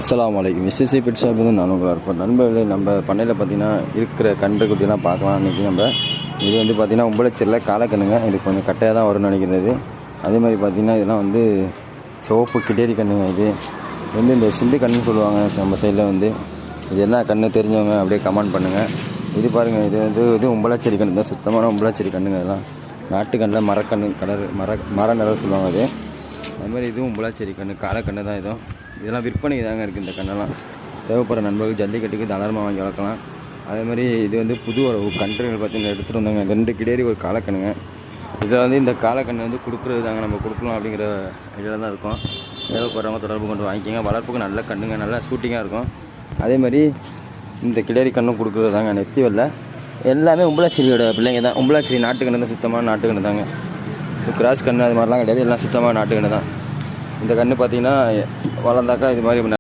அஸ்ஸலாமு அலைக்கும். SSC pet shop வந்து நான் உங்களாக இருப்பேன் நண்பர்களே. நம்ம பண்ணையில் பார்த்தீங்கன்னா இருக்கிற கன்று குட்டிலாம் பார்க்கலாம். இன்றைக்கி நம்ம இது வந்து பார்த்திங்கன்னா உம்பளச்சரில் காலக்கண்ணுங்க. இது கொஞ்சம் கட்டையாக தான் வரும்னு நினைக்கிறது. அதே மாதிரி பார்த்திங்கன்னா இதெல்லாம் வந்து சிவப்பு கிடேரி கண்ணுங்க. இது வந்து இந்த சிந்து கண்ணுன்னு சொல்லுவாங்க நம்ம சைடில். வந்து இது என்ன கண்ணு தெரிஞ்சவங்க அப்படியே கமெண்ட் பண்ணுங்கள். இது பாருங்கள், இது உம்பளச்சேரி கண்ணு தான், சுத்தமான உம்பளச்சேரி கண்ணுங்க. இதெல்லாம் நாட்டுக்கண்ணில் மரக்கண்ணு கலர் மர நிறம் சொல்லுவாங்க. அது மாதிரி இதுவும் உம்பளச்சேரி கண்ணு, காலக்கண்ணு தான். இதெல்லாம் விற்பனைக்கு தாங்க இருக்குது. இந்த கண்ணெல்லாம் தேவைப்படுற நண்பர்கள் ஜல்லிக்கட்டுக்கு தாராளமாக வாங்கி வளர்க்கலாம். அதே மாதிரி இது வந்து புது ஒரு கன்றுகள் பார்த்தீங்கன்னா எடுத்துகிட்டு வந்தாங்க. 2 கிடேரி ஒரு காலக்கண்ணுங்க. இதில் வந்து இந்த காலக்கண்ணு வந்து கொடுக்குறது தாங்க, நம்ம கொடுக்கலாம் அப்படிங்கிற இதில் தான் இருக்கும். தேவைப்படுறவங்க தொடர்பு கொண்டு வாங்கிக்கோங்க. வளர்ப்புக்கு நல்ல கண்ணுங்க, நல்லா ஷூட்டிங்காக இருக்கும். அதே மாதிரி இந்த கிடேரி கண்ணும் கொடுக்குறது தாங்க. நெத்தி வெள்ளை எல்லாமே உம்பளச்சேரியோட பிள்ளைங்க தான். உம்பளச்சேரி நாட்டுக்கண்ணு தான், சுத்தமான நாட்டுக்கண்ணு தாங்க. கிராஸ் கண்ணு அது மாதிரிலாம் கிடையாது, எல்லாம் சுத்தமாக நாட்டுக்கண்ணு தான். இந்த கன்று பார்த்திங்கன்னா வளர்ந்தாக்கா இது மாதிரி